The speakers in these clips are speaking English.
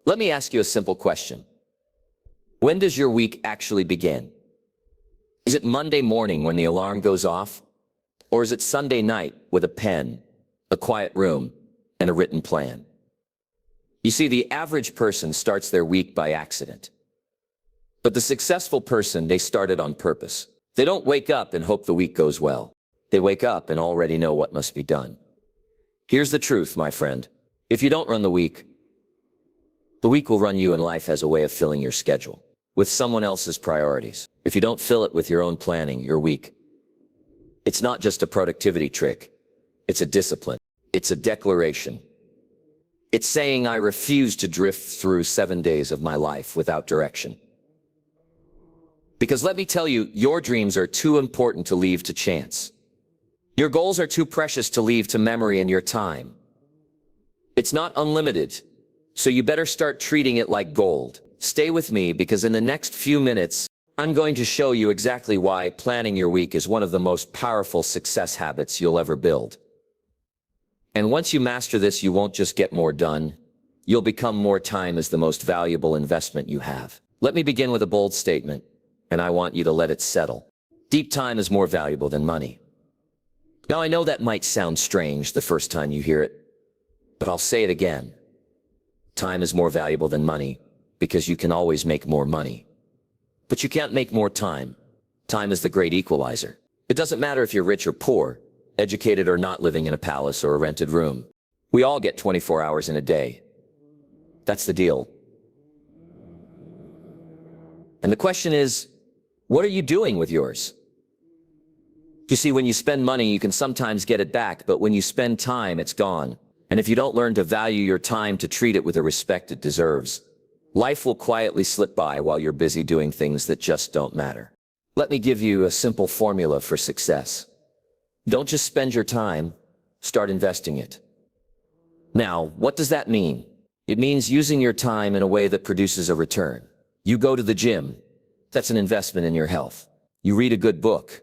Let me ask you a simple question. When does your week actually begin? Is it Monday morning when the alarm goes off? Or is it Sunday night with a pen, a quiet room, and a written plan? You see, the average person starts their week by accident. But the successful person, they start it on purpose. They don't wake up and hope the week goes well. They wake up and already know what must be done. Here's the truth, my friend. If you don't run the week will run you, and life has a way of filling your schedule with someone else's priorities. If you don't fill it with your own planning, your week, it's not just a productivity trick. It's a discipline. It's a declaration. It's saying, I refuse to drift through 7 days of my life without direction. Because let me tell you, your dreams are too important to leave to chance. Your goals are too precious to leave to memory and your time. It's not unlimited, so you better start treating it like gold. Stay with me, because in the next few minutes, I'm going to show you exactly why planning your week is one of the most powerful success habits you'll ever build. And once you master this, you won't just get more done. You'll become more time as the most valuable investment you have. Let me begin with a bold statement, and I want you to let it settle. Deep time is more valuable than money. Now, I know that might sound strange the first time you hear it, but I'll say it again. Time is more valuable than money, because you can always make more money. But you can't make more time. Time is the great equalizer. It doesn't matter if you're rich or poor, educated or not, living in a palace or a rented room. We all get 24 hours in a day. That's the deal. And the question is, what are you doing with yours? You see, when you spend money, you can sometimes get it back, but when you spend time, it's gone. And if you don't learn to value your time, to treat it with the respect it deserves, life will quietly slip by while you're busy doing things that just don't matter. Let me give you a simple formula for success. Don't just spend your time, start investing it. Now, what does that mean? It means using your time in a way that produces a return. You go to the gym, that's an investment in your health. You read a good book,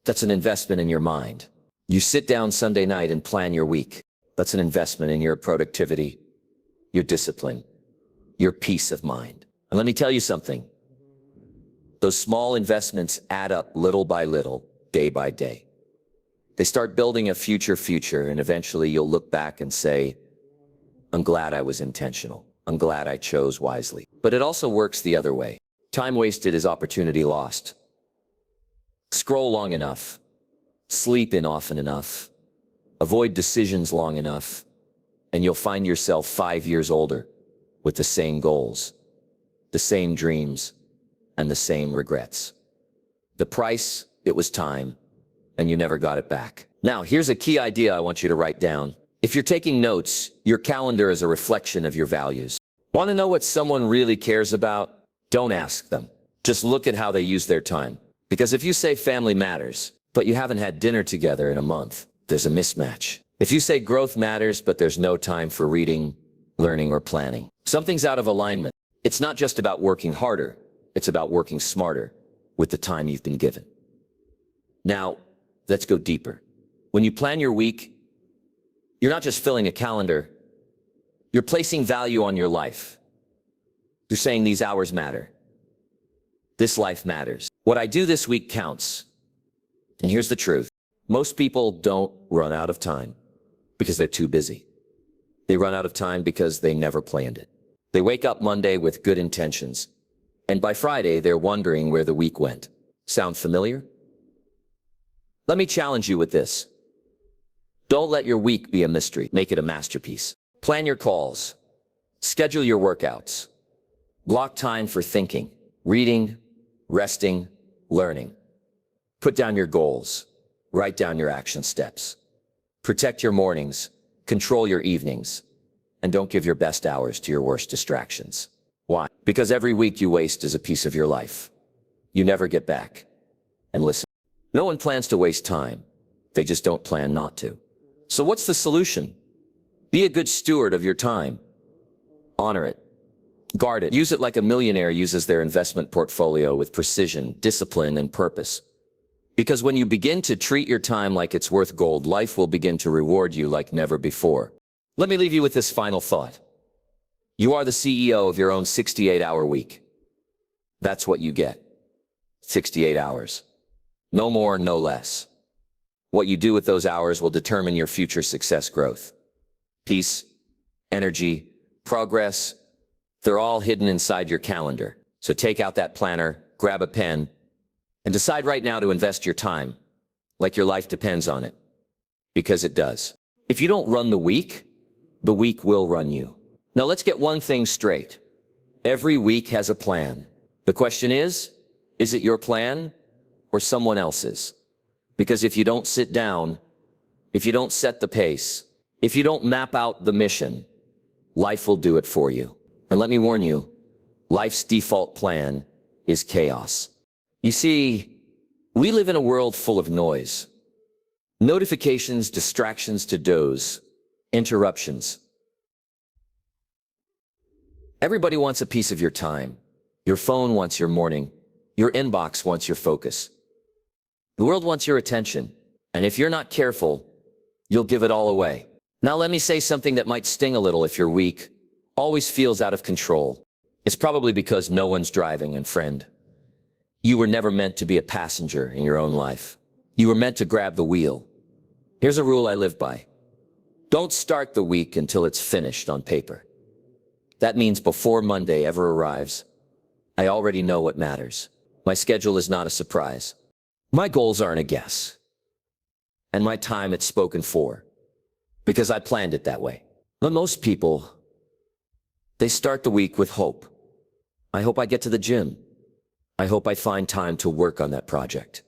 that's an investment in your mind. You sit down Sunday night and plan your week. That's an investment in your productivity, your discipline, your peace of mind. And let me tell you something. Those small investments add up little by little, day by day. They start building a future, and eventually you'll look back and say, I'm glad I was intentional. I'm glad I chose wisely. But it also works the other way. Time wasted is opportunity lost. Scroll long enough, sleep in often enough, avoid decisions long enough, and you'll find yourself 5 years older with the same goals, the same dreams, and the same regrets. The price, it was time, and you never got it back. Now, here's a key idea I want you to write down. If you're taking notes, your calendar is a reflection of your values. Want to know what someone really cares about? Don't ask them. Just look at how they use their time. Because if you say family matters, but you haven't had dinner together in a month, there's a mismatch. If you say growth matters, but there's no time for reading, learning, or planning, something's out of alignment. It's not just about working harder, it's about working smarter with the time you've been given. Now, let's go deeper. When you plan your week, you're not just filling a calendar, you're placing value on your life. You're saying these hours matter. This life matters. What I do this week counts. And here's the truth. Most people don't run out of time because they're too busy. They run out of time because they never planned it. They wake up Monday with good intentions, and by Friday, they're wondering where the week went. Sound familiar? Let me challenge you with this. Don't let your week be a mystery. Make it a masterpiece. Plan your calls. Schedule your workouts. Block time for thinking, reading, resting, learning. Put down your goals. Write down your action steps. Protect your mornings. Control your evenings. And don't give your best hours to your worst distractions. Why? Because every week you waste is a piece of your life you never get back. And listen, no one plans to waste time. They just don't plan not to. So what's the solution? Be a good steward of your time. Honor it. Guard it. Use it like a millionaire uses their investment portfolio, with precision, discipline, and purpose. Because when you begin to treat your time like it's worth gold, life will begin to reward you like never before. Let me leave you with this final thought. You are the CEO of your own 68-hour week. That's what you get. 68 hours. No more, no less. What you do with those hours will determine your future success growth. Peace, energy, progress, they're all hidden inside your calendar. So take out that planner, grab a pen, and decide right now to invest your time, like your life depends on it. Because it does. If you don't run the week will run you. Now let's get one thing straight. Every week has a plan. The question is it your plan or someone else's? Because if you don't sit down, if you don't set the pace, if you don't map out the mission, life will do it for you. And let me warn you, life's default plan is chaos. You see, we live in a world full of noise. Notifications, distractions, to-dos, interruptions. Everybody wants a piece of your time. Your phone wants your morning. Your inbox wants your focus. The world wants your attention. And if you're not careful, you'll give it all away. Now let me say something that might sting a little if your week always feels out of control. It's probably because no one's driving, and friend, you were never meant to be a passenger in your own life. You were meant to grab the wheel. Here's a rule I live by. Don't start the week until it's finished on paper. That means before Monday ever arrives, I already know what matters. My schedule is not a surprise. My goals aren't a guess. And my time it's spoken for. Because I planned it that way. But most people, they start the week with hope. I hope I get to the gym. I hope I find time to work on that project.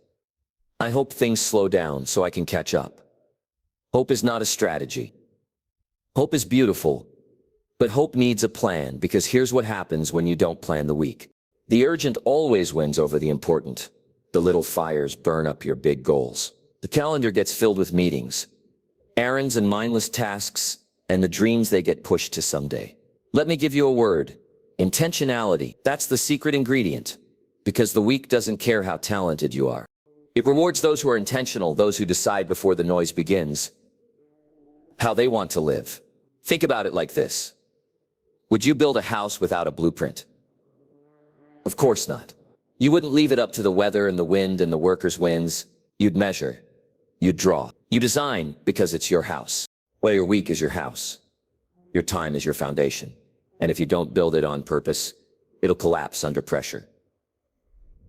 I hope things slow down so I can catch up. Hope is not a strategy. Hope is beautiful, but hope needs a plan, because here's what happens when you don't plan the week. The urgent always wins over the important. The little fires burn up your big goals. The calendar gets filled with meetings, errands and mindless tasks, and the dreams they get pushed to someday. Let me give you a word. Intentionality. That's the secret ingredient, because the week doesn't care how talented you are. It rewards those who are intentional, those who decide before the noise begins how they want to live. Think about it like this. Would you build a house without a blueprint? Of course not. You wouldn't leave it up to the weather and the wind and the workers' winds. You'd measure. You'd draw. You design because it's your house. Well, your week is your house. Your time is your foundation. And if you don't build it on purpose, it'll collapse under pressure.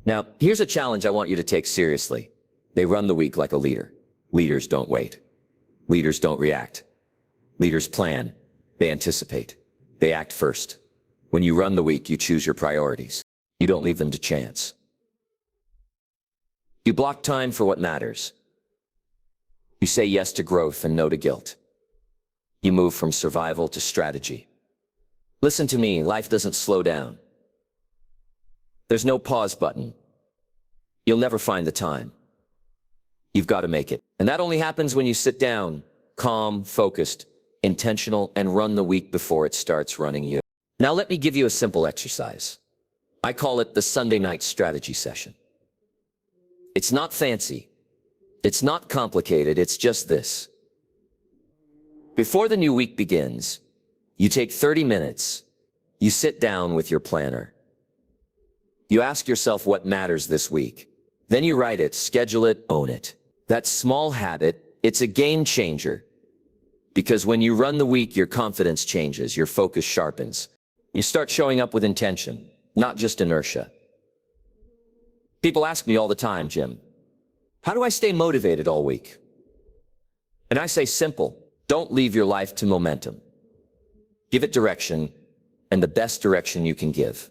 Now, here's a challenge I want you to take seriously. They run the week like a leader. Leaders don't wait. Leaders don't react. Leaders plan. They anticipate. They act first. When you run the week, you choose your priorities. You don't leave them to chance. You block time for what matters. You say yes to growth and no to guilt. You move from survival to strategy. Listen to me, life doesn't slow down. There's no pause button. You'll never find the time. You've got to make it. And that only happens when you sit down, calm, focused, intentional, and run the week before it starts running you. Now let me give you a simple exercise. I call it the Sunday night strategy session. It's not fancy. It's not complicated. It's just this. Before the new week begins, you take 30 minutes. You sit down with your planner. You ask yourself what matters this week. Then you write it, schedule it, own it. That small habit, it's a game changer. Because when you run the week, your confidence changes, your focus sharpens. You start showing up with intention, not just inertia. People ask me all the time, Jim, how do I stay motivated all week? And I say simple, don't leave your life to momentum. Give it direction, and the best direction you can give.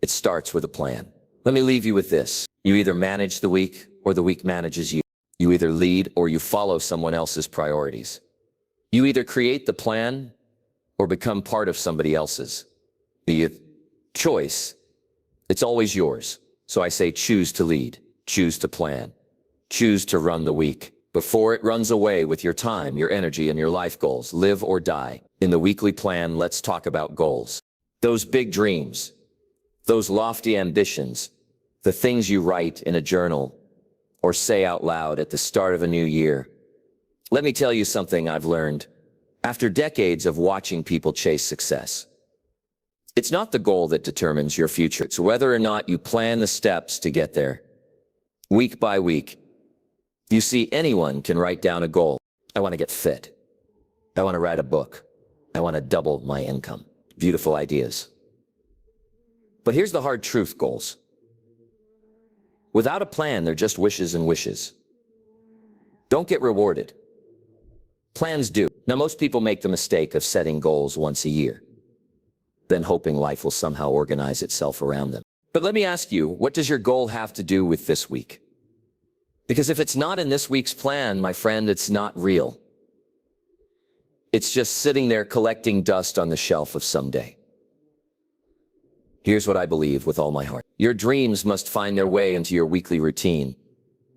It starts with a plan. Let me leave you with this. You either manage the week or the week manages you. You either lead or you follow someone else's priorities. You either create the plan or become part of somebody else's. The choice, it's always yours. So I say choose to lead, choose to plan, choose to run the week. Before it runs away with your time, your energy, and your life goals, live or die. In the weekly plan, let's talk about goals. Those big dreams, those lofty ambitions, the things you write in a journal or say out loud at the start of a new year. Let me tell you something I've learned. After decades of watching people chase success, It's not the goal that determines your future. It's whether or not you plan the steps to get there. Week by week. You see, anyone can write down a goal. I want to get fit. I want to write a book. I want to double my income. Beautiful ideas. But here's the hard truth, goals. Without a plan, they're just wishes and wishes. Don't get rewarded. Plans do. Now, most people make the mistake of setting goals once a year, then hoping life will somehow organize itself around them. But let me ask you, what does your goal have to do with this week? Because if it's not in this week's plan, my friend, it's not real. It's just sitting there collecting dust on the shelf of someday. Here's what I believe with all my heart. Your dreams must find their way into your weekly routine,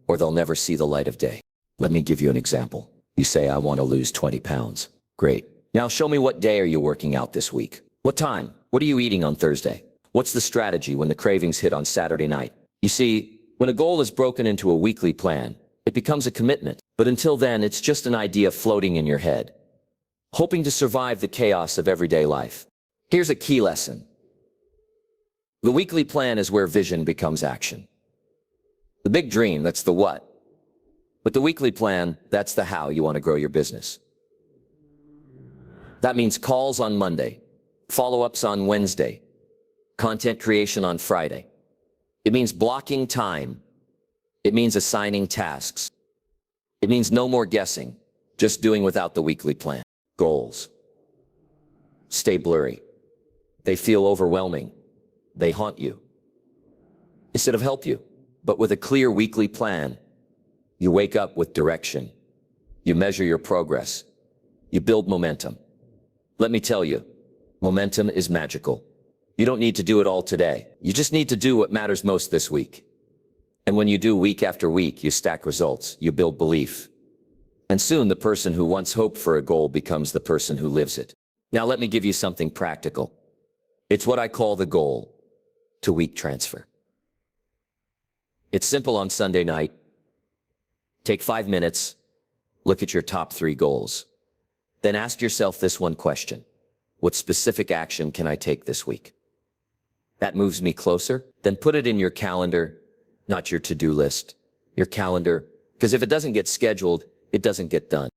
or they'll never see the light of day. Let me give you an example. You say, I want to lose 20 pounds. Great. Now show me, what day are you working out this week? What time? What are you eating on Thursday? What's the strategy when the cravings hit on Saturday night? You see, when a goal is broken into a weekly plan, it becomes a commitment. But until then, it's just an idea floating in your head, hoping to survive the chaos of everyday life. Here's a key lesson. The weekly plan is where vision becomes action. The big dream, that's the what. But the weekly plan, that's the how you want to grow your business. That means calls on Monday, follow-ups on Wednesday, content creation on Friday. It means blocking time. It means assigning tasks. It means no more guessing, just doing without the weekly plan. Goals stay blurry. They feel overwhelming. They haunt you instead of help you. But with a clear weekly plan, you wake up with direction. You measure your progress. You build momentum. Let me tell you, momentum is magical. You don't need to do it all today. You just need to do what matters most this week. And when you do week after week, you stack results, you build belief. And soon the person who once hoped for a goal becomes the person who lives it. Now let me give you something practical. It's what I call the goal to week transfer. It's simple. On Sunday night, take 5 minutes, look at your top 3 goals. Then ask yourself this one question. What specific action can I take this week? That moves me closer. Then put it in your calendar, not your to-do list, your calendar. Because if it doesn't get scheduled, it doesn't get done.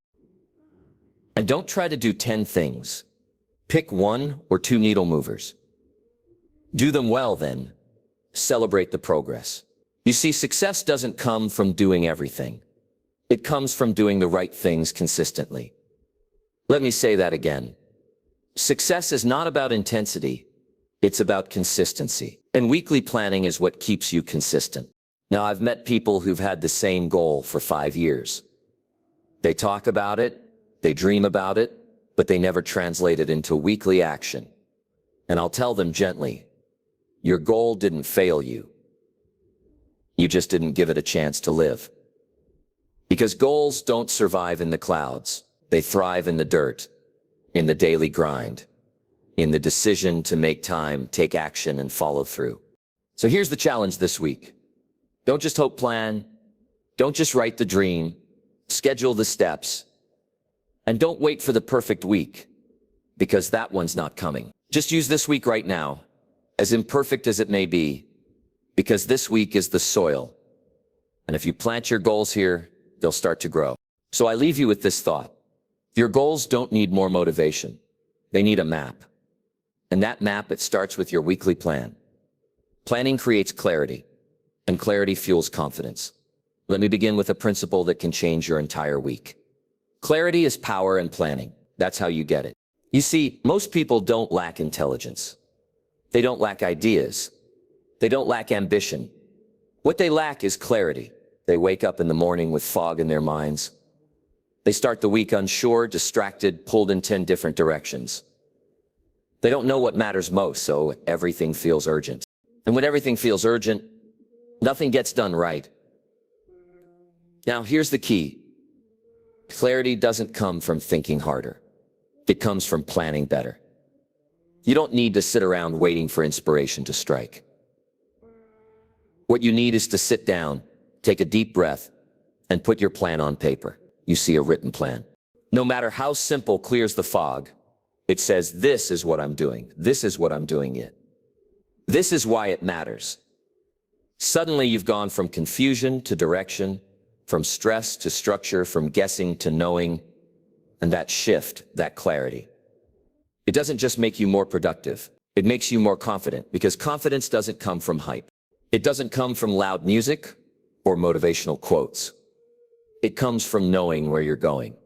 And don't try to do 10 things. Pick 1 or 2 needle movers. Do them well, then celebrate the progress. You see, success doesn't come from doing everything. It comes from doing the right things consistently. Let me say that again. Success is not about intensity. It's about consistency. And weekly planning is what keeps you consistent. Now, I've met people who've had the same goal for 5 years. They talk about it, they dream about it, but they never translate it into weekly action. And I'll tell them gently, your goal didn't fail you. You just didn't give it a chance to live. Because goals don't survive in the clouds. They thrive in the dirt, in the daily grind, in the decision to make time, take action, and follow through. So here's the challenge this week. Don't just hope plan. Don't just write the dream. Schedule the steps. And don't wait for the perfect week, because that one's not coming. Just use this week right now, as imperfect as it may be, because this week is the soil. And if you plant your goals here, they'll start to grow. So I leave you with this thought. Your goals don't need more motivation. They need a map. And that map, it starts with your weekly plan. Planning creates clarity, and clarity fuels confidence. Let me begin with a principle that can change your entire week. Clarity is power in planning. That's how you get it. You see, most people don't lack intelligence. They don't lack ideas. They don't lack ambition. What they lack is clarity. They wake up in the morning with fog in their minds. They start the week unsure, distracted, pulled in 10 different directions. They don't know what matters most, so everything feels urgent. And when everything feels urgent, nothing gets done right. Now, here's the key. Clarity doesn't come from thinking harder. It comes from planning better. You don't need to sit around waiting for inspiration to strike. What you need is to sit down, take a deep breath, and put your plan on paper. You see, a written plan, no matter how simple, clears the fog. It says, this is what I'm doing. This is what I'm doing it. This is why it matters. Suddenly you've gone from confusion to direction, from stress to structure, from guessing to knowing, and that shift, that clarity. It doesn't just make you more productive. It makes you more confident, because confidence doesn't come from hype. It doesn't come from loud music or motivational quotes. It comes from knowing where you're going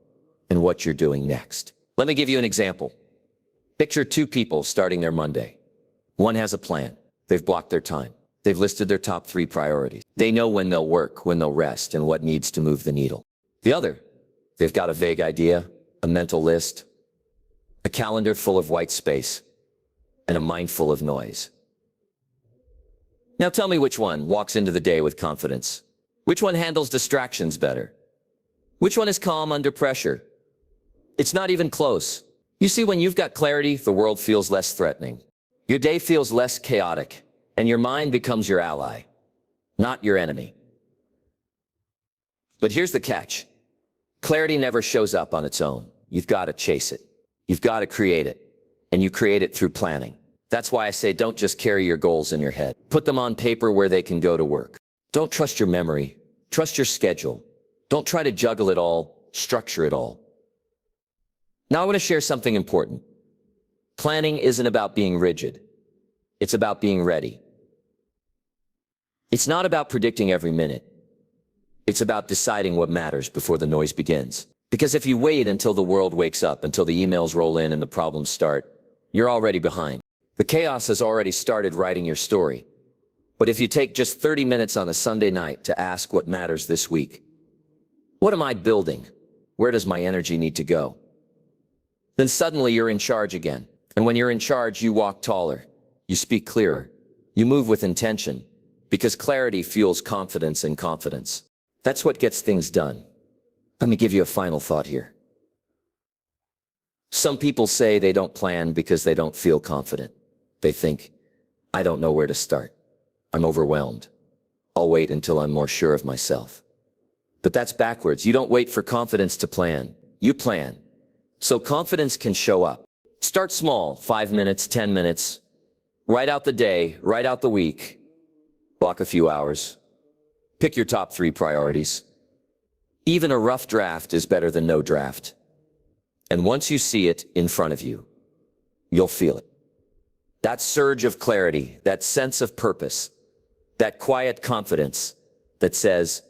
and what you're doing next. Let me give you an example. Picture two people starting their Monday. One has a plan. They've blocked their time. They've listed their top 3 priorities. They know when they'll work, when they'll rest, and what needs to move the needle. The other, they've got a vague idea, a mental list, a calendar full of white space, and a mind full of noise. Now tell me which one walks into the day with confidence. Which one handles distractions better? Which one is calm under pressure? It's not even close. You see, when you've got clarity, the world feels less threatening. Your day feels less chaotic, and your mind becomes your ally, not your enemy. But here's the catch. Clarity never shows up on its own. You've got to chase it. You've got to create it. And you create it through planning. That's why I say don't just carry your goals in your head. Put them on paper where they can go to work. Don't trust your memory. Trust your schedule. Don't try to juggle it all. Structure it all. Now I want to share something important. Planning isn't about being rigid. It's about being ready. It's not about predicting every minute. It's about deciding what matters before the noise begins. Because if you wait until the world wakes up, until the emails roll in and the problems start, you're already behind. The chaos has already started writing your story. But if you take just 30 minutes on a Sunday night to ask what matters this week, what am I building? Where does my energy need to go? Then suddenly you're in charge again. And when you're in charge, you walk taller. You speak clearer. You move with intention. Because clarity fuels confidence, and confidence, that's what gets things done. Let me give you a final thought here. Some people say they don't plan because they don't feel confident. They think, I don't know where to start. I'm overwhelmed. I'll wait until I'm more sure of myself. But that's backwards. You don't wait for confidence to plan. You plan. So confidence can show up. Start small, 5 minutes, 10 minutes. Write out the day, write out the week. Block a few hours. Pick your top 3 priorities. Even a rough draft is better than no draft. And once you see it in front of you, you'll feel it. That surge of clarity, that sense of purpose, that quiet confidence that says,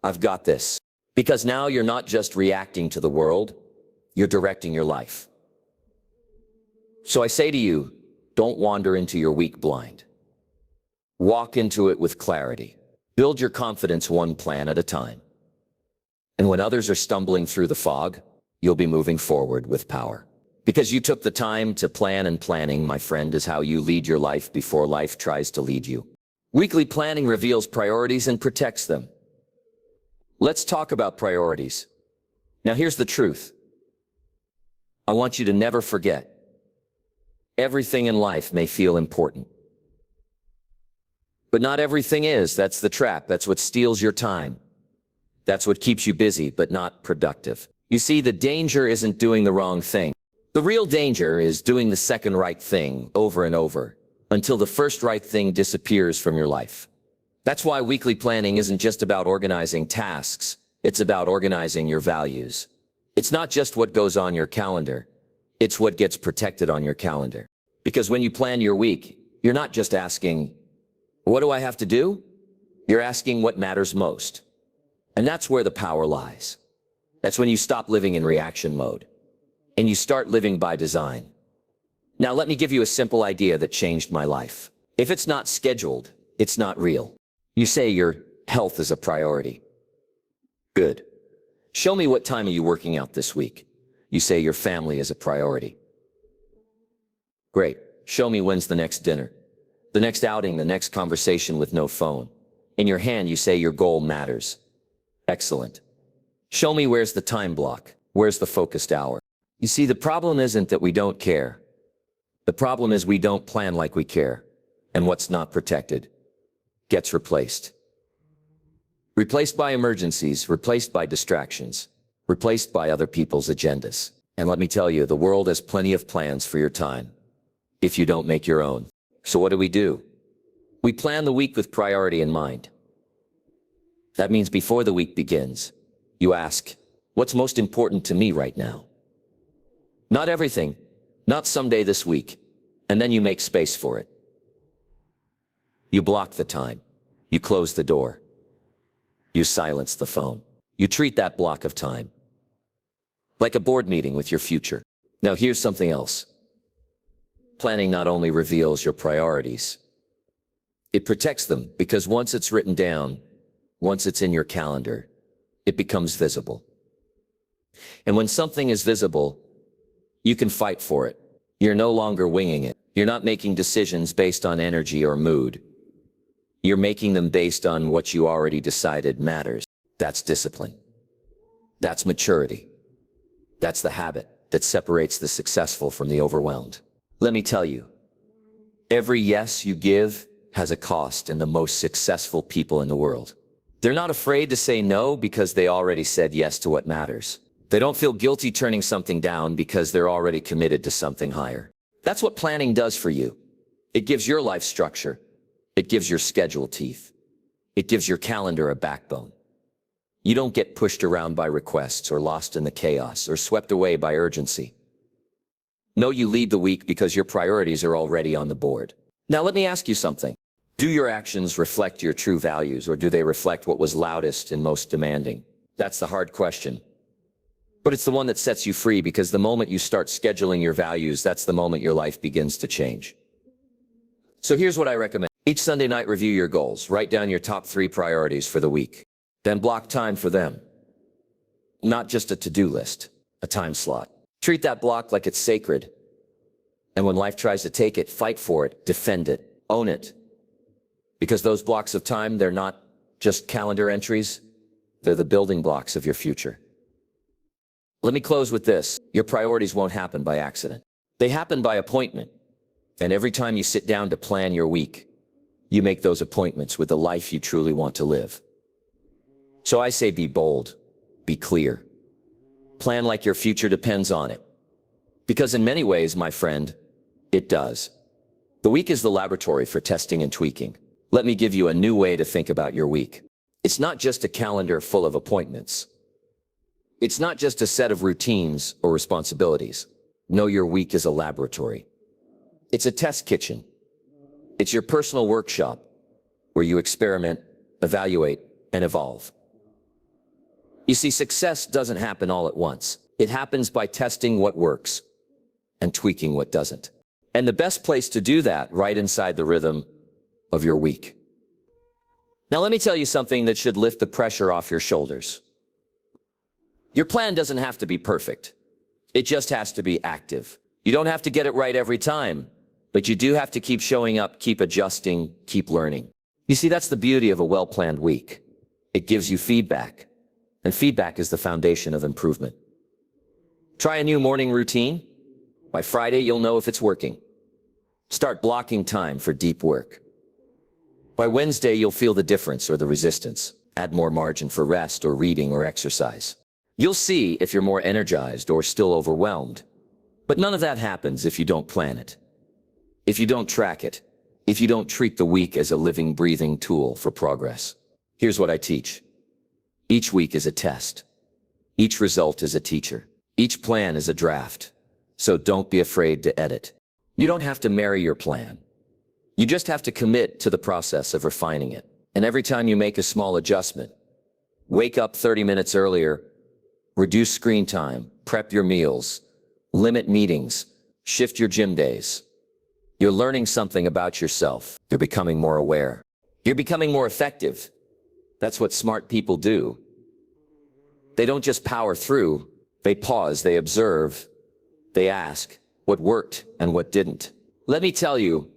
I've got this. Because now you're not just reacting to the world, you're directing your life. So I say to you, don't wander into your week blind. Walk into it with clarity. Build your confidence one plan at a time. And when others are stumbling through the fog, you'll be moving forward with power. Because you took the time to plan, and planning, my friend, is how you lead your life before life tries to lead you. Weekly planning reveals priorities and protects them. Let's talk about priorities. Now here's the truth. I want you to never forget. Everything in life may feel important. But not everything is. That's the trap. That's what steals your time. That's what keeps you busy, but not productive. You see, the danger isn't doing the wrong thing. The real danger is doing the second right thing over and over until the first right thing disappears from your life. That's why weekly planning isn't just about organizing tasks. It's about organizing your values. It's not just what goes on your calendar. It's what gets protected on your calendar. Because when you plan your week, you're not just asking, what do I have to do? You're asking what matters most. And that's where the power lies. That's when you stop living in reaction mode and you start living by design. Now let me give you a simple idea that changed my life. If it's not scheduled, it's not real. You say your health is a priority. Good. Show me what time are you working out this week. You say your family is a priority. Great. Show me when's the next dinner, the next outing, the next conversation with no phone. In your hand, you say your goal matters. Excellent. Show me where's the time block, where's the focused hour. You see, the problem isn't that we don't care. The problem is we don't plan like we care, and what's not protected gets replaced. Replaced by emergencies, replaced by distractions, replaced by other people's agendas. And let me tell you, the world has plenty of plans for your time if you don't make your own. So what do? We plan the week with priority in mind. That means before the week begins, you ask, what's most important to me right now? Not everything, not someday this week, and then you make space for it. You block the time. You close the door. You silence the phone. You treat that block of time like a board meeting with your future. Now here's something else. Planning not only reveals your priorities, it protects them, because once it's written down, once it's in your calendar, it becomes visible. And when something is visible, you can fight for it. You're no longer winging it. You're not making decisions based on energy or mood. You're making them based on what you already decided matters. That's discipline. That's maturity. That's the habit that separates the successful from the overwhelmed. Let me tell you, every yes you give has a cost, in the most successful people in the world. They're not afraid to say no because they already said yes to what matters. They don't feel guilty turning something down because they're already committed to something higher. That's what planning does for you. It gives your life structure. It gives your schedule teeth. It gives your calendar a backbone. You don't get pushed around by requests or lost in the chaos or swept away by urgency. No, you lead the week because your priorities are already on the board. Now let me ask you something. Do your actions reflect your true values, or do they reflect what was loudest and most demanding? That's the hard question. But it's the one that sets you free, because the moment you start scheduling your values, that's the moment your life begins to change. So here's what I recommend. Each Sunday night, review your goals. Write down your top 3 priorities for the week. Then block time for them. Not just a to-do list, a time slot. Treat that block like it's sacred. And when life tries to take it, fight for it, defend it, own it. Because those blocks of time, they're not just calendar entries. They're the building blocks of your future. Let me close with this. Your priorities won't happen by accident. They happen by appointment. And every time you sit down to plan your week, you make those appointments with the life you truly want to live. So I say, be bold, be clear. Plan like your future depends on it. Because in many ways, my friend, it does. The week is the laboratory for testing and tweaking. Let me give you a new way to think about your week. It's not just a calendar full of appointments. It's not just a set of routines or responsibilities. No, your week is a laboratory. It's a test kitchen. It's your personal workshop where you experiment, evaluate, and evolve. You see, success doesn't happen all at once. It happens by testing what works and tweaking what doesn't. And the best place to do that, right inside the rhythm of your week. Now let me tell you something that should lift the pressure off your shoulders. Your plan doesn't have to be perfect. It just has to be active. You don't have to get it right every time, but you do have to keep showing up, keep adjusting, keep learning. You see, that's the beauty of a well-planned week. It gives you feedback, and feedback is the foundation of improvement. Try a new morning routine. By Friday, you'll know if it's working. Start blocking time for deep work. By Wednesday, you'll feel the difference or the resistance. Add more margin for rest or reading or exercise. You'll see if you're more energized or still overwhelmed. But none of that happens if you don't plan it, if you don't track it, if you don't treat the week as a living, breathing tool for progress. Here's what I teach. Each week is a test. Each result is a teacher. Each plan is a draft. So don't be afraid to edit. You don't have to marry your plan. You just have to commit to the process of refining it. And every time you make a small adjustment, wake up 30 minutes earlier, reduce screen time, prep your meals, limit meetings, shift your gym days. You're learning something about yourself. You're becoming more aware. You're becoming more effective. That's what smart people do. They don't just power through. They pause, they observe, they ask what worked and what didn't. Let me tell you,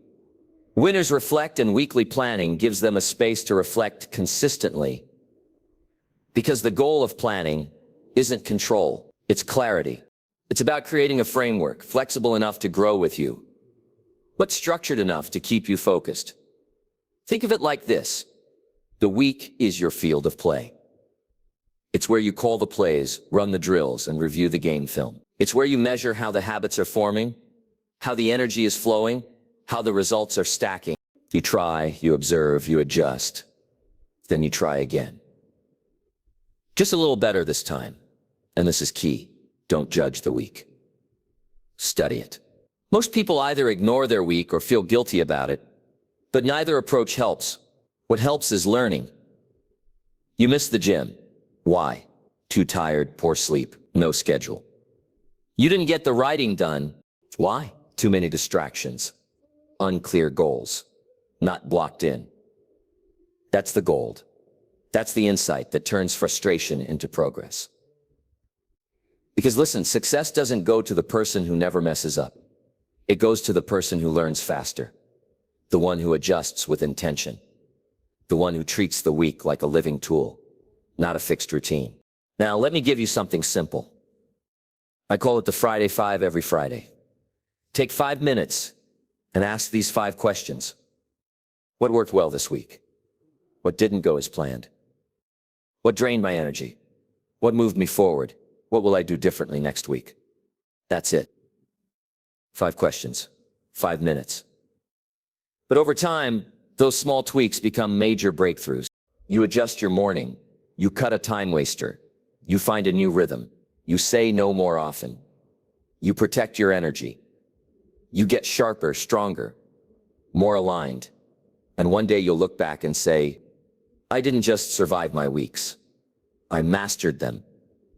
winners reflect, and weekly planning gives them a space to reflect consistently. Because the goal of planning isn't control, it's clarity. It's about creating a framework flexible enough to grow with you, but structured enough to keep you focused. Think of it like this. The week is your field of play. It's where you call the plays, run the drills, and review the game film. It's where you measure how the habits are forming, how the energy is flowing, how the results are stacking. You try, you observe, you adjust. Then you try again. Just a little better this time. And this is key. Don't judge the week. Study it. Most people either ignore their week or feel guilty about it, but neither approach helps. What helps is learning. You missed the gym. Why? Too tired, poor sleep, no schedule. You didn't get the writing done. Why? Too many distractions. Unclear goals. Not blocked in. That's the gold. That's the insight that turns frustration into progress. Because listen, success doesn't go to the person who never messes up. It goes to the person who learns faster. The one who adjusts with intention. The one who treats the week like a living tool, not a fixed routine. Now, let me give you something simple. I call it the Friday 5 every Friday. Take 5 minutes and ask these 5 questions. What worked well this week? What didn't go as planned? What drained my energy? What moved me forward? What will I do differently next week? That's it. 5 questions, 5 minutes. But over time, those small tweaks become major breakthroughs. You adjust your morning. You cut a time waster. You find a new rhythm. You say no more often. You protect your energy. You get sharper, stronger, more aligned. And one day you'll look back and say, I didn't just survive my weeks. I mastered them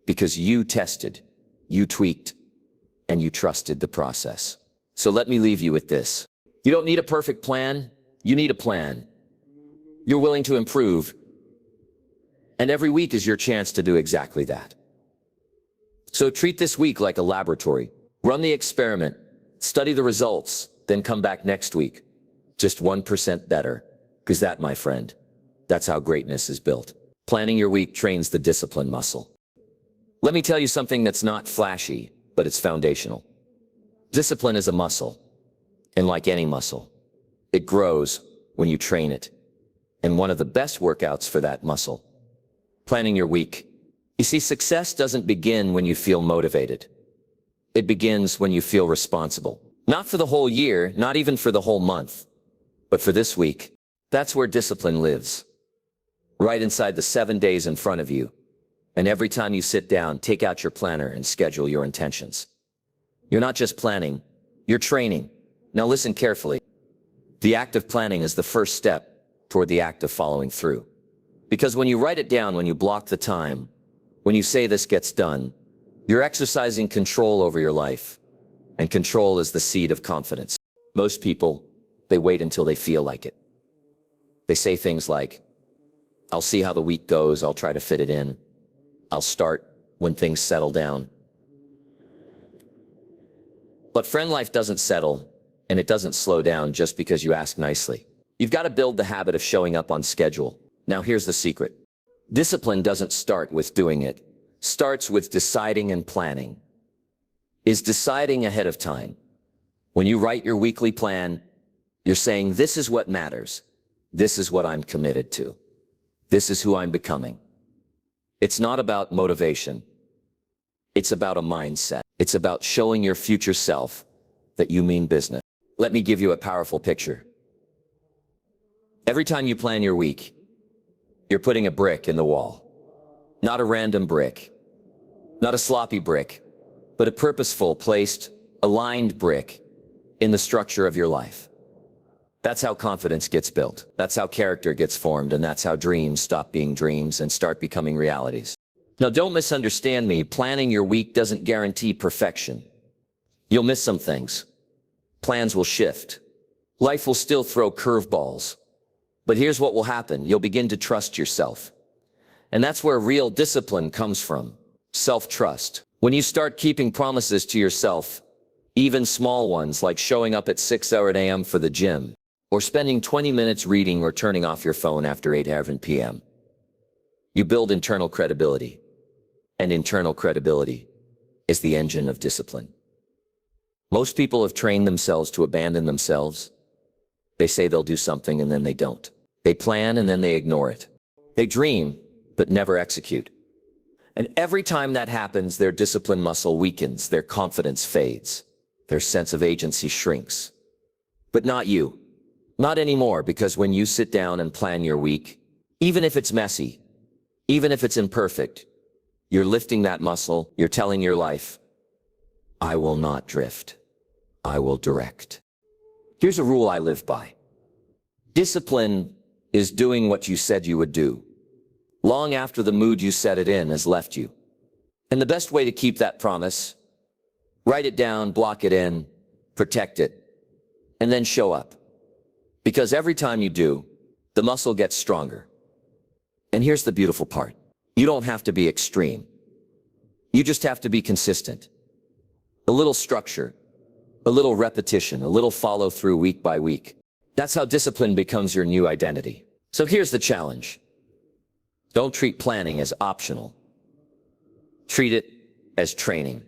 because you tested, you tweaked, and you trusted the process. So let me leave you with this. You don't need a perfect plan. You need a plan. You're willing to improve. And every week is your chance to do exactly that. So treat this week like a laboratory. Run the experiment, study the results, then come back next week. Just 1% better. Because that, my friend, that's how greatness is built. Planning your week trains the discipline muscle. Let me tell you something that's not flashy, but it's foundational. Discipline is a muscle. And like any muscle, it grows when you train it. And one of the best workouts for that muscle, planning your week. You see, success doesn't begin when you feel motivated. It begins when you feel responsible. Not for the whole year, not even for the whole month, but for this week. That's where discipline lives. Right inside the 7 days in front of you. And every time you sit down, take out your planner and schedule your intentions. You're not just planning, you're training. Now listen carefully. The act of planning is the first step toward the act of following through. Because when you write it down, when you block the time, when you say this gets done, you're exercising control over your life. And control is the seed of confidence. Most people, they wait until they feel like it. They say things like, I'll see how the week goes, I'll try to fit it in. I'll start when things settle down. But friend, life doesn't settle, and it doesn't slow down just because you ask nicely. You've got to build the habit of showing up on schedule. Now here's the secret. Discipline doesn't start with doing it. Starts with deciding and planning. Is deciding ahead of time. When you write your weekly plan, you're saying, this is what matters. This is what I'm committed to. This is who I'm becoming. It's not about motivation. It's about a mindset. It's about showing your future self that you mean business. Let me give you a powerful picture. Every time you plan your week, you're putting a brick in the wall. Not a random brick. Not a sloppy brick, but a purposeful, placed, aligned brick in the structure of your life. That's how confidence gets built. That's how character gets formed, and that's how dreams stop being dreams and start becoming realities. Now, don't misunderstand me. Planning your week doesn't guarantee perfection. You'll miss some things. Plans will shift. Life will still throw curveballs. But here's what will happen. You'll begin to trust yourself. And that's where real discipline comes from. Self-trust. When you start keeping promises to yourself, even small ones like showing up at 6 a.m. for the gym, or spending 20 minutes reading or turning off your phone after 8 p.m. You build internal credibility. And internal credibility is the engine of discipline. Most people have trained themselves to abandon themselves. They say they'll do something and then they don't. They plan and then they ignore it. They dream, but never execute. And every time that happens, their discipline muscle weakens, their confidence fades, their sense of agency shrinks. But not you. Not anymore, because when you sit down and plan your week, even if it's messy, even if it's imperfect, you're lifting that muscle, you're telling your life, I will not drift. I will direct. Here's a rule I live by. Discipline is doing what you said you would do, long after the mood you set it in has left you. And the best way to keep that promise, write it down, block it in, protect it, and then show up. Because every time you do, the muscle gets stronger. And here's the beautiful part. You don't have to be extreme. You just have to be consistent. A little structure, a little repetition, a little follow through week by week. That's how discipline becomes your new identity. So here's the challenge. Don't treat planning as optional. Treat it as training.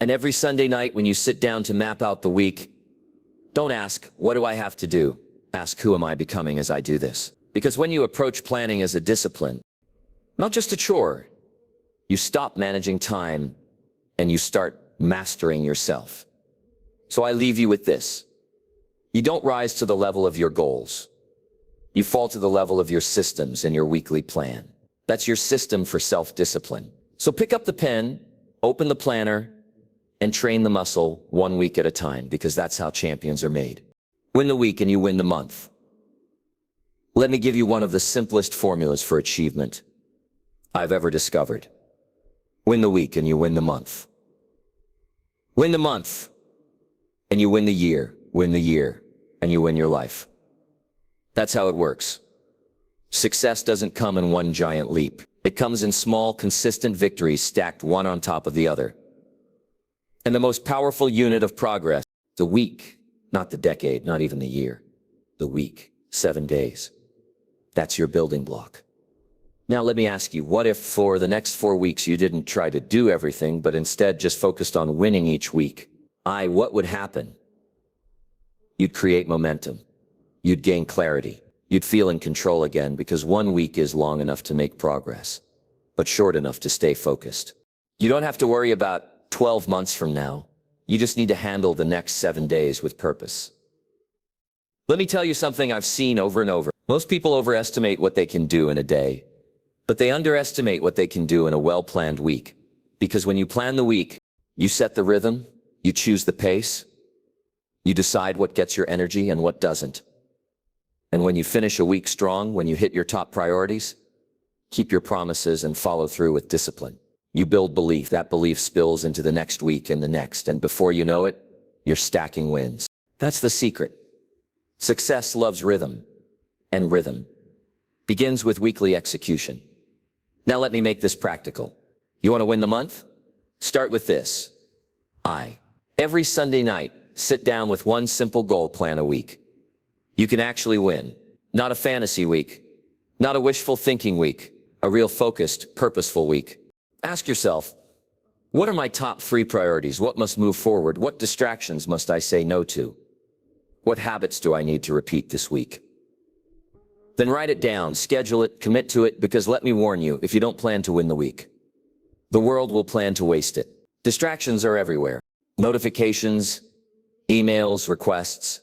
And every Sunday night when you sit down to map out the week, don't ask, what do I have to do? Ask, who am I becoming as I do this? Because when you approach planning as a discipline, not just a chore, you stop managing time and you start mastering yourself. So I leave you with this. You don't rise to the level of your goals. You fall to the level of your systems and your weekly plan. That's your system for self-discipline. So pick up the pen, open the planner, and train the muscle 1 week at a time, because that's how champions are made. Win the week and you win the month. Let me give you one of the simplest formulas for achievement I've ever discovered. Win the week and you win the month. Win the month and you win the year. Win the year and you win your life. That's how it works. Success doesn't come in one giant leap. It comes in small, consistent victories stacked one on top of the other. And the most powerful unit of progress, the week, not the decade, not even the year, the week, 7 days. That's your building block. Now let me ask you, what if for the next 4 weeks you didn't try to do everything, but instead just focused on winning each week? What would happen? You'd create momentum. You'd gain clarity. You'd feel in control again, because 1 week is long enough to make progress, but short enough to stay focused. You don't have to worry about 12 months from now. You just need to handle the next 7 days with purpose. Let me tell you something I've seen over and over. Most people overestimate what they can do in a day, but they underestimate what they can do in a well-planned week. Because when you plan the week, you set the rhythm, you choose the pace, you decide what gets your energy and what doesn't. And when you finish a week strong, when you hit your top priorities, keep your promises and follow through with discipline. You build belief. That belief spills into the next week and the next, and before you know it, you're stacking wins. That's the secret. Success loves rhythm, and rhythm begins with weekly execution. Now let me make this practical. You want to win the month? Start with this. Every Sunday night, sit down with one simple goal, plan a week. You can actually win. Not a fantasy week, not a wishful thinking week, a real focused, purposeful week. Ask yourself, what are my top 3 priorities? What must move forward? What distractions must I say no to? What habits do I need to repeat this week? Then write it down, schedule it, commit to it, because let me warn you, if you don't plan to win the week, the world will plan to waste it. Distractions are everywhere. Notifications, emails, requests.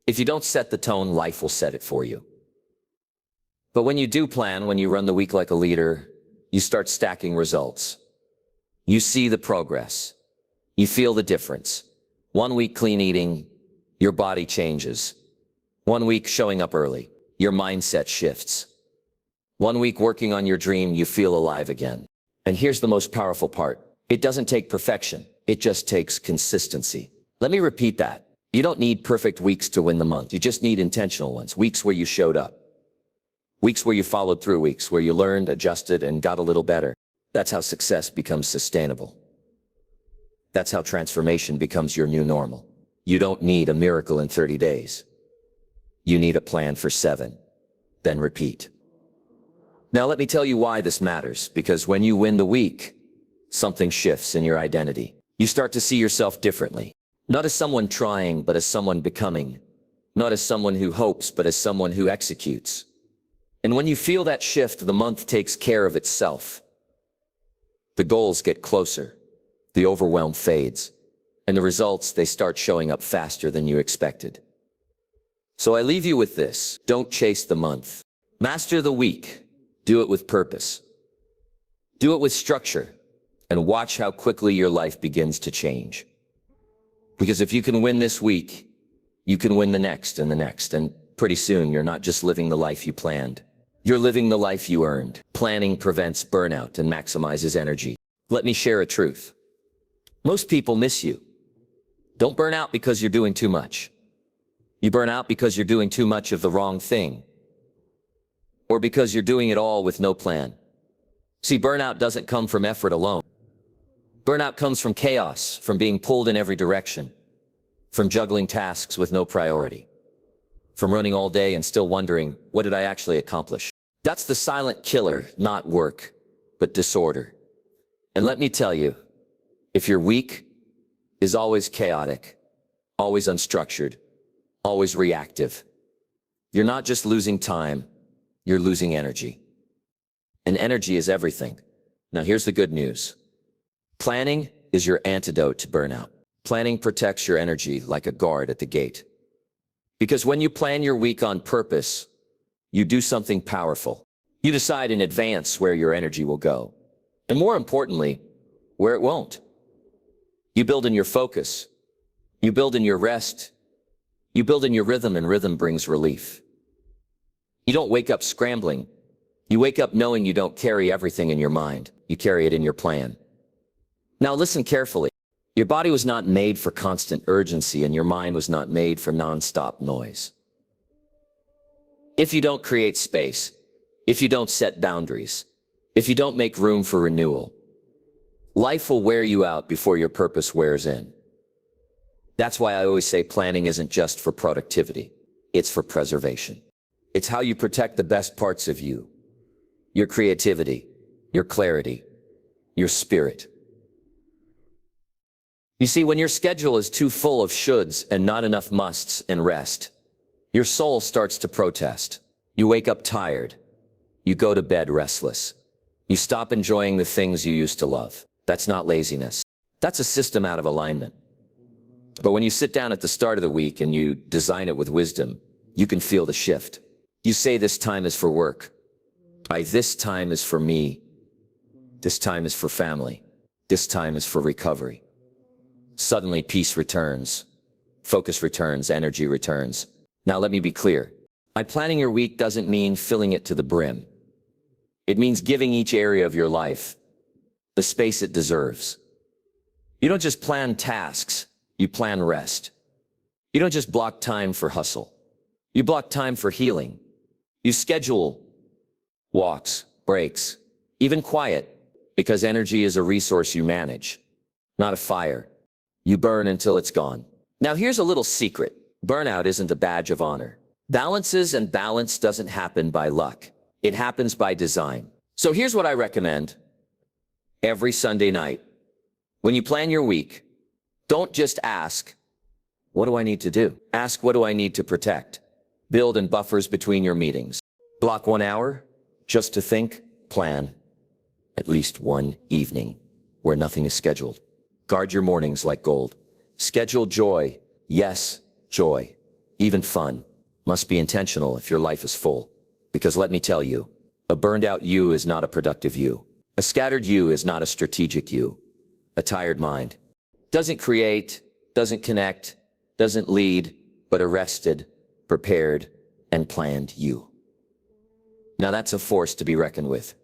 If you don't set the tone, life will set it for you. But when you do plan, when you run the week like a leader, you start stacking results. You see the progress. You feel the difference. 1 week clean eating, your body changes. 1 week showing up early, your mindset shifts. 1 week working on your dream, you feel alive again. And here's the most powerful part. It doesn't take perfection. It just takes consistency. Let me repeat that. You don't need perfect weeks to win the month. You just need intentional ones. Weeks where you showed up. Weeks where you followed through. Weeks where you learned, adjusted, and got a little better. That's how success becomes sustainable. That's how transformation becomes your new normal. You don't need a miracle in 30 days. You need a plan for 7. Then repeat. Now let me tell you why this matters. Because when you win the week, something shifts in your identity. You start to see yourself differently. Not as someone trying, but as someone becoming. Not as someone who hopes, but as someone who executes. And when you feel that shift, the month takes care of itself. The goals get closer, the overwhelm fades, and the results, they start showing up faster than you expected. So I leave you with this: don't chase the month. Master the week. Do it with purpose. Do it with structure, and watch how quickly your life begins to change. Because if you can win this week, you can win the next, and pretty soon you're not just living the life you planned. You're living the life you earned. Planning prevents burnout and maximizes energy. Let me share a truth. Most people miss you. Don't burn out because you're doing too much. You burn out because you're doing too much of the wrong thing, or because you're doing it all with no plan. See, burnout doesn't come from effort alone. Burnout comes from chaos, from being pulled in every direction, from juggling tasks with no priority, from running all day and still wondering, what did I actually accomplish? That's the silent killer, not work, but disorder. And let me tell you, if your week is always chaotic, always unstructured, always reactive, you're not just losing time, you're losing energy. And energy is everything. Now here's the good news. Planning is your antidote to burnout. Planning protects your energy like a guard at the gate. Because when you plan your week on purpose, you do something powerful. You decide in advance where your energy will go. And more importantly, where it won't. You build in your focus. You build in your rest. You build in your rhythm, and rhythm brings relief. You don't wake up scrambling. You wake up knowing you don't carry everything in your mind. You carry it in your plan. Now listen carefully. Your body was not made for constant urgency, and your mind was not made for non-stop noise. If you don't create space, if you don't set boundaries, if you don't make room for renewal, life will wear you out before your purpose wears in. That's why I always say planning isn't just for productivity. It's for preservation. It's how you protect the best parts of you. Your creativity, your clarity, your spirit. You see, when your schedule is too full of shoulds and not enough musts and rest, your soul starts to protest. You wake up tired. You go to bed restless. You stop enjoying the things you used to love. That's not laziness. That's a system out of alignment. But when you sit down at the start of the week and you design it with wisdom, you can feel the shift. You say, this time is for work. This time is for me. This time is for family. This time is for recovery. Suddenly peace returns, focus returns, energy returns. Now let me be clear. By planning your week doesn't mean filling it to the brim. It means giving each area of your life the space it deserves. You don't just plan tasks, you plan rest. You don't just block time for hustle. You block time for healing. You schedule walks, breaks, even quiet, because energy is a resource you manage, not a fire. You burn until it's gone. Now here's a little secret. Burnout isn't a badge of honor. Balance doesn't happen by luck. It happens by design. So here's what I recommend. Every Sunday night, when you plan your week, don't just ask, what do I need to do? Ask, what do I need to protect? Build in buffers between your meetings. Block 1 hour just to think, plan. At least one evening where nothing is scheduled. Guard your mornings like gold. Schedule joy. Yes, joy. Even fun. Must be intentional if your life is full. Because let me tell you, a burned out you is not a productive you. A scattered you is not a strategic you. A tired mind doesn't create, doesn't connect, doesn't lead, but a rested, prepared, and planned you. Now that's a force to be reckoned with.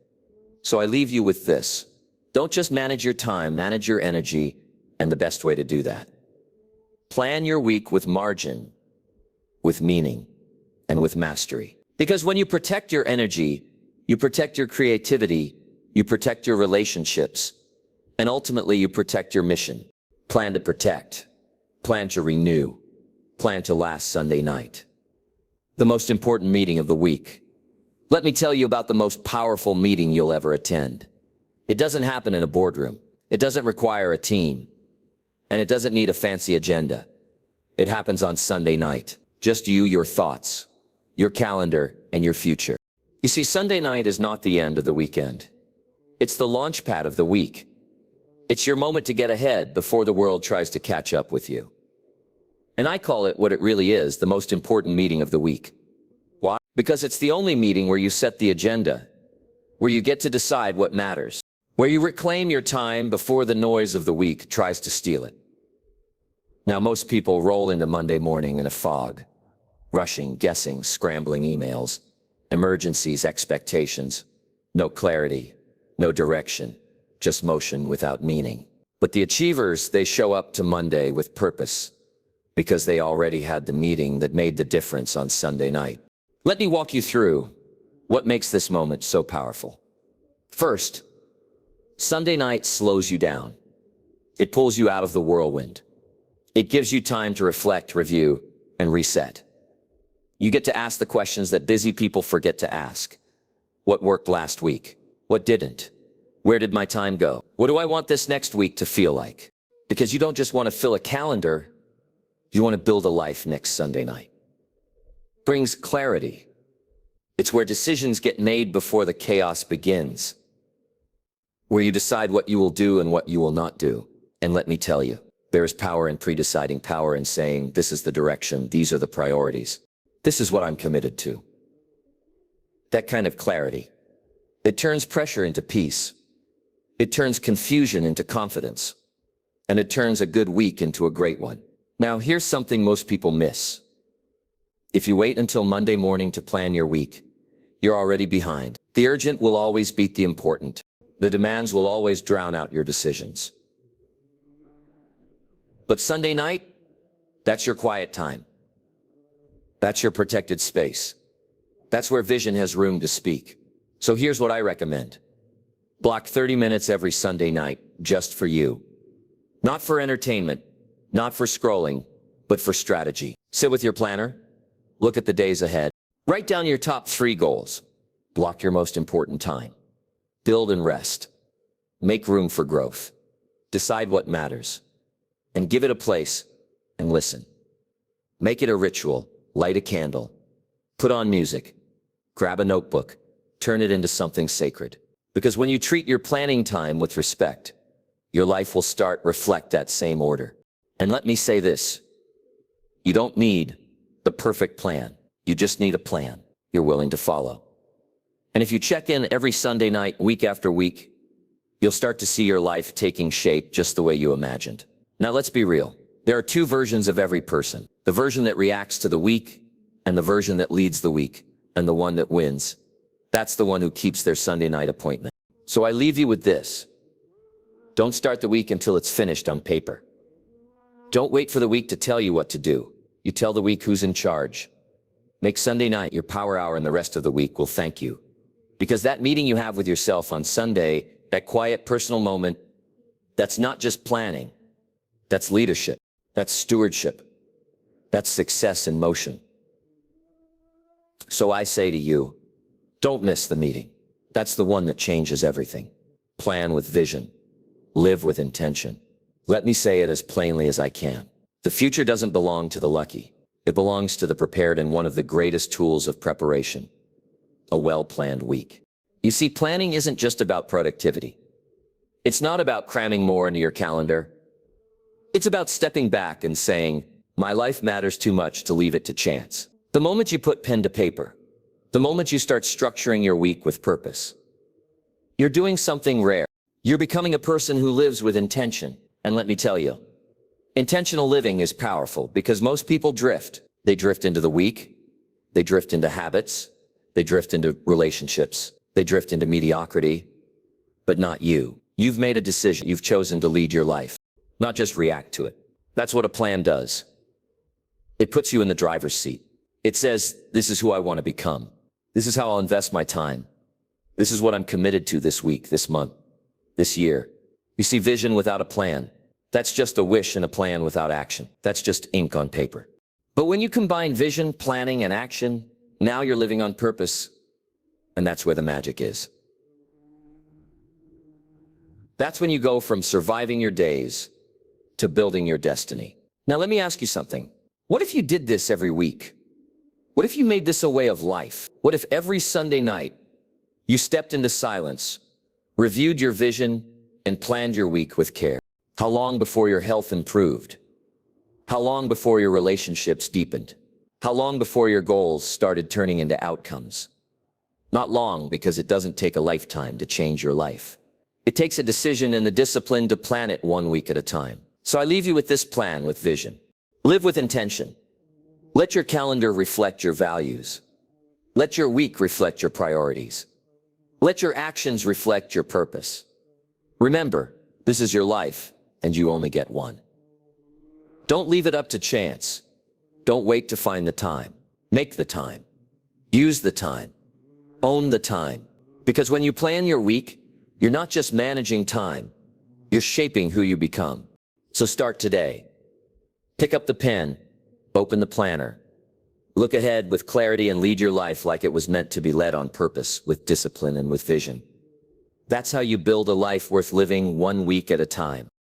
So I leave you with this. Don't just manage your time, manage your energy, and the best way to do that. Plan your week with margin, with meaning, and with mastery. Because when you protect your energy, you protect your creativity, you protect your relationships, and ultimately you protect your mission. Plan to protect, plan to renew, plan to last Sunday night. The most important meeting of the week. Let me tell you about the most powerful meeting you'll ever attend. It doesn't happen in a boardroom. It doesn't require a team. And it doesn't need a fancy agenda. It happens on Sunday night. Just you, your thoughts, your calendar, and your future. You see, Sunday night is not the end of the weekend. It's the launch pad of the week. It's your moment to get ahead before the world tries to catch up with you. And I call it what it really is, the most important meeting of the week. Why? Because it's the only meeting where you set the agenda, where you get to decide what matters, where you reclaim your time before the noise of the week tries to steal it. Now, most people roll into Monday morning in a fog, rushing, guessing, scrambling emails, emergencies, expectations, no clarity, no direction, just motion without meaning. But the achievers, they show up to Monday with purpose because they already had the meeting that made the difference on Sunday night. Let me walk you through what makes this moment so powerful. First, Sunday night slows you down. It pulls you out of the whirlwind. It gives you time to reflect, review, and reset. You get to ask the questions that busy people forget to ask. What worked last week? What didn't? Where did my time go? What do I want this next week to feel like? Because you don't just want to fill a calendar, you want to build a life next Sunday night. Brings clarity. It's where decisions get made before the chaos begins, where you decide what you will do and what you will not do. And let me tell you, there is power in pre-deciding, power in saying, this is the direction, these are the priorities. This is what I'm committed to. That kind of clarity. It turns pressure into peace. It turns confusion into confidence. And it turns a good week into a great one. Now, here's something most people miss. If you wait until Monday morning to plan your week, you're already behind. The urgent will always beat the important. The demands will always drown out your decisions. But Sunday night, that's your quiet time. That's your protected space. That's where vision has room to speak. So here's what I recommend. Block 30 minutes every Sunday night just for you. Not for entertainment, not for scrolling, but for strategy. Sit with your planner. Look at the days ahead. Write down your top 3 goals. Block your most important time. Build and rest. Make room for growth. Decide what matters. And give it a place and listen. Make it a ritual. Light a candle. Put on music. Grab a notebook. Turn it into something sacred. Because when you treat your planning time with respect, your life will reflect that same order. And let me say this. You don't need the perfect plan. You just need a plan you're willing to follow. And if you check in every Sunday night, week after week, you'll start to see your life taking shape just the way you imagined. Now let's be real. There are 2 versions of every person. The version that reacts to the week and the version that leads the week, and the one that wins. That's the one who keeps their Sunday night appointment. So I leave you with this. Don't start the week until it's finished on paper. Don't wait for the week to tell you what to do. You tell the week who's in charge. Make Sunday night your power hour, and the rest of the week will thank you. Because that meeting you have with yourself on Sunday, that quiet personal moment, that's not just planning. That's leadership. That's stewardship. That's success in motion. So I say to you, don't miss the meeting. That's the one that changes everything. Plan with vision. Live with intention. Let me say it as plainly as I can. The future doesn't belong to the lucky. It belongs to the prepared, and one of the greatest tools of preparation, a well-planned week. You see, planning isn't just about productivity. It's not about cramming more into your calendar. It's about stepping back and saying, my life matters too much to leave it to chance. The moment you put pen to paper, the moment you start structuring your week with purpose, you're doing something rare. You're becoming a person who lives with intention. And let me tell you, intentional living is powerful because most people drift. They drift into the week. They drift into habits. They drift into relationships. They drift into mediocrity. But not you. You've made a decision. You've chosen to lead your life, not just react to it. That's what a plan does. It puts you in the driver's seat. It says, this is who I want to become. This is how I'll invest my time. This is what I'm committed to this week, this month, this year. You see, vision without a plan, that's just a wish, and a plan without action, that's just ink on paper. But when you combine vision, planning, and action, now you're living on purpose, and that's where the magic is. That's when you go from surviving your days to building your destiny. Now let me ask you something. What if you did this every week? What if you made this a way of life? What if every Sunday night you stepped into silence, reviewed your vision, and planned your week with care? How long before your health improved? How long before your relationships deepened? How long before your goals started turning into outcomes? Not long, because it doesn't take a lifetime to change your life. It takes a decision and the discipline to plan it 1 week at a time. So I leave you with this plan with vision. Live with intention. Let your calendar reflect your values. Let your week reflect your priorities. Let your actions reflect your purpose. Remember, this is your life, and you only get one. Don't leave it up to chance. Don't wait to find the time. Make the time. Use the time. Own the time. Because when you plan your week, you're not just managing time, you're shaping who you become. So start today. Pick up the pen, open the planner. Look ahead with clarity and lead your life like it was meant to be led on purpose, with discipline and with vision. That's how you build a life worth living, 1 week at a time.